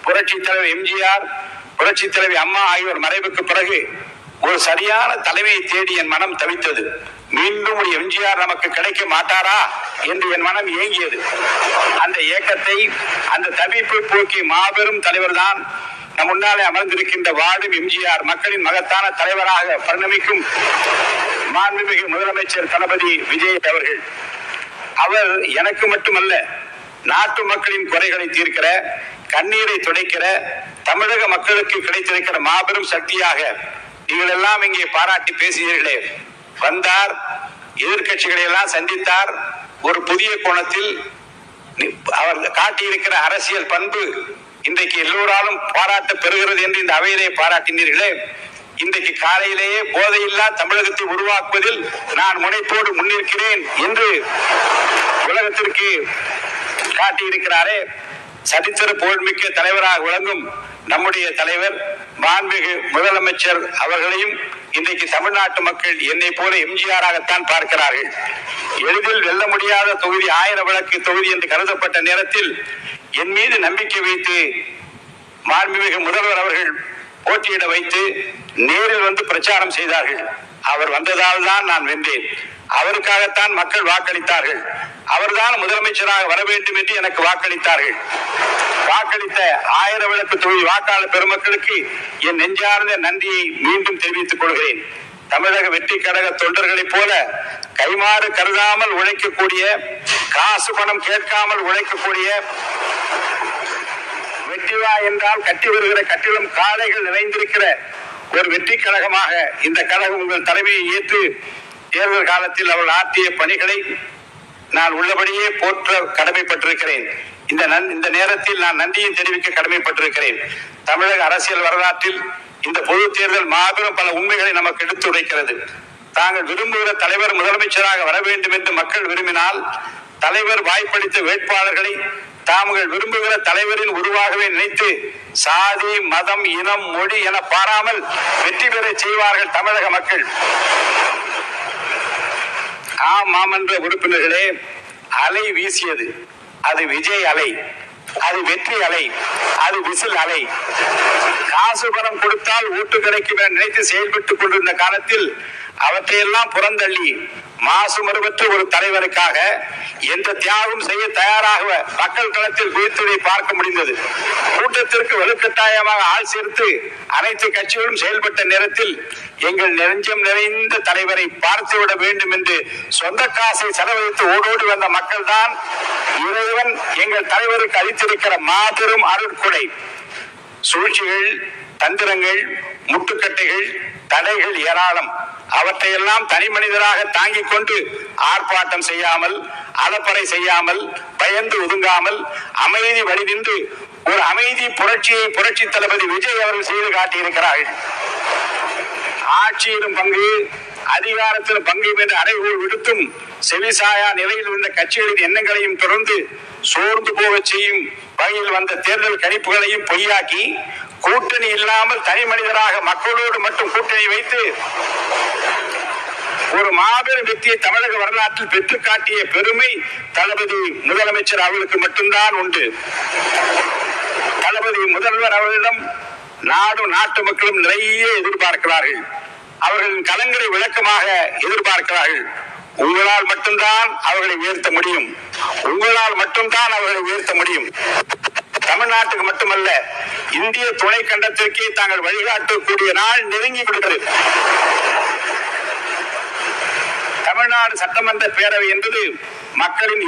புரட்சி தலைவர் எம்ஜிஆர், புரட்சி தலைவி அம்மா ஆகியோர் மறைவுக்கு பிறகு ஒரு சரியான தலைமையை தேடி என் மனம் தவித்தது. மீண்டும் ஒரு எம்ஜிஆர் நமக்கு கிடைக்க மாட்டாரா என்று என் மனம் ஏங்கியது. அந்த ஏக்கத்தை, அந்த தவிப்பை போக்கிய மாபெரும் தலைவர் தான் நம் முன்னாலே அமர்ந்திருக்கின்ற வாழும் எம்ஜிஆர், மக்களின் மகத்தான தலைவராக பரிணமிக்கும் மாண்புமிகு முதலமைச்சர் தளபதி விஜய் அவர்கள். அவர் எனக்கு மட்டுமல்ல, நாட்டு மக்களின் குறைகளை தீர்க்கிற, கண்ணீரை துடைக்கிற, தமிழக மக்களுக்கு கிடைத்திருக்கிற மாபெரும் சக்தியாக நீங்கள் எல்லாம் இங்கே பாராட்டி பேசினீர்களே. வந்தார், எதிர்கட்சிகளை எல்லாம் சந்தித்தார். ஒரு புதிய கோணத்தில் அவர் காட்டியிருக்கிற அரசியல் பண்பு இன்றைக்கு எல்லோராலும் பாராட்ட பெறுகிறது என்று இந்த அவையிலே பாராட்டினீர்களே. இன்றைக்கு காலையிலேயே போதையில்லா தமிழகத்தை உருவாக்குவதில் நான் முனைப்போடு முன்னிற்கிறேன் என்று உலகத்திற்கு காட்டியிருக்கிறாரே. சரித்திர புகழ்மிக்க தலைவராக விளங்கும் நம்முடைய தலைவர் மாண்புமிகு முதலமைச்சர் அவர்களையும் இன்றைக்கு தமிழ்நாட்டு மக்கள் என்னை போல எம்ஜிஆராகத்தான் பார்க்கிறார்கள். எளிதில் வெல்ல முடியாத தொகுதி, 1000 விளக்கு தொகுதி என்று கருதப்பட்ட நேரத்தில் என் மீது நம்பிக்கை வைத்து மாண்புமிகு முதல்வர் அவர்கள் போட்டியிட வைத்து நேரில் வந்து பிரச்சாரம் செய்தார்கள். அவர் வந்ததால் தான் நான் வென்றேன். அவருக்காகத்தான் மக்கள் வாக்களித்தார்கள். அவர்தான் முதலமைச்சராக வர வேண்டும் என்று எனக்கு வாக்களித்தார்கள். வாக்களித்த 1000 விளக்கு தொகுதி வாக்காளர் பெருமக்களுக்கு என் நெஞ்சார்ந்த நன்றியை மீண்டும் தெரிவித்துக் கொள்கிறேன். தமிழக வெற்றி கழக தொண்டர்களைப் போல கைமாறு கருதாமல் உழைக்கக்கூடிய, காசு பணம் கேட்காமல் உழைக்கக்கூடிய, வெற்றிவா என்றால் கட்டி வருகிற கட்டிலும் காளைகள் நிறைந்திருக்கிற ஒரு வெற்றி கழகமாக இந்த கழகம் உங்கள் தலைமையை ஏற்று தேர்தல் காலத்தில் அவள் ஆற்றிய பணிகளை நான் உள்ளபடியே போற்ற கடமைப்பட்டிருக்கிறேன். இந்த நேரத்தில் நான் நன்றியை தெரிவிக்க கடமைப்பட்டிருக்கிறேன். தமிழக அரசியல் வரலாற்றில் இந்த பொது தேர்தல் மாபெரும் பல உண்மைகளை நமக்கு எடுத்து உரைக்கிறது. தாங்கள் விரும்புகிற தலைவர் முதலமைச்சராக வர வேண்டும் என்று மக்கள் விரும்பினால், தலைவர் வாய்ப்பளித்த வேட்பாளர்களை தாங்கள் விரும்புகிற தலைவரின் உருவாகவே நினைத்து சாதி, மதம், இனம், மொழி என பாராமல் வெற்றி பெற செய்வார்கள் தமிழக மக்கள். மாமன்ற உறுப்பினர்களே, அலை வீசியது, அது விஜய் அலை, அது வெற்றி அலை, அது விசில் அலை. காசு பணம் கொடுத்தால் ஓட்டு கிடைக்கும் என நினைத்து செயல்பட்டுக் கொண்டிருந்த காலத்தில் அவற்றையெல்லாம் புறந்தள்ளி மாசு மறுபற்ற ஒரு தலைவருக்காக எந்த தியாகம் செய்ய தயாராக மக்கள் களத்தில் குவித்ததை பார்க்க முடிந்தது. கூட்டத்திற்கு வலுக்கட்டாயமாக ஆள் சேர்த்து அனைத்து கட்சிகளும் செயல்பட்ட நேரத்தில் எங்கள் நெஞ்சம் நிறைந்த தலைவரை பார்த்துவிட வேண்டும் என்று சொந்த காசை செலவழித்து ஓடோடி வந்த மக்கள் தான் இறைவன் எங்கள் தலைவருக்கு அளித்திருக்கிற மாபெரும் அருட்கொடை. சூழ்ச்சிகள், தந்திரங்கள், முட்டுக்கட்டைகள், தடைகள் ஏராளம். அவற்றையெல்லாம் தனி மனிதராக தாங்கிக் கொண்டு ஆர்ப்பாட்டம் செய்யாமல், அலப்பறை செய்யாமல், பயந்து ஒதுங்காமல் அமைதி வழி நின்று ஒரு அமைதி புரட்சியை புரட்சி தளபதி விஜய் அவர்கள் செய்து காட்டியிருக்கிறார்கள். ஆட்சியிலும் பங்கு, அதிகாரத்திலும் பங்கு என்று அறைகூல் விடுத்தும் செவிசாயா நிலையில் இருந்த கட்சிகளின் எண்ணங்களையும் தொடர்ந்து சோர்ந்து போக செய்யும் வகையில் வந்த தேர்தல் கணிப்புகளையும் பொய்யாக்கி, கூட்டணி இல்லாமல் தனி மனிதராக மக்களோடு மட்டும் கூட்டணி வைத்து ஒரு மாபெரும் வெற்றியை தமிழக வரலாற்றில் பெற்று காட்டிய பெருமை தளபதி முதலமைச்சர் அவர்களுக்கு மட்டும்தான் உண்டு. தளபதி முதல்வர் அவர்களிடம் நாடும் நாட்டு மக்களும் நிறைய எதிர்பார்க்கிறார்கள். அவர்களின் கலங்களை விளக்கமாக எதிர்பார்க்கிறார்கள். உங்களால் மட்டும்தான் அவர்களை உயர்த்த முடியும். உங்களால் மட்டும்தான் அவர்களை உயர்த்த முடியும். தமிழ்நாட்டுக்கு மட்டுமல்ல, இந்திய துணை கண்டத்திற்கே தாங்கள் வழிகாட்டக்கூடிய நாள் நெருங்கி விடுகிறது. தமிழ்நாடு சட்டமன்ற பேரவை என்பது மக்களின்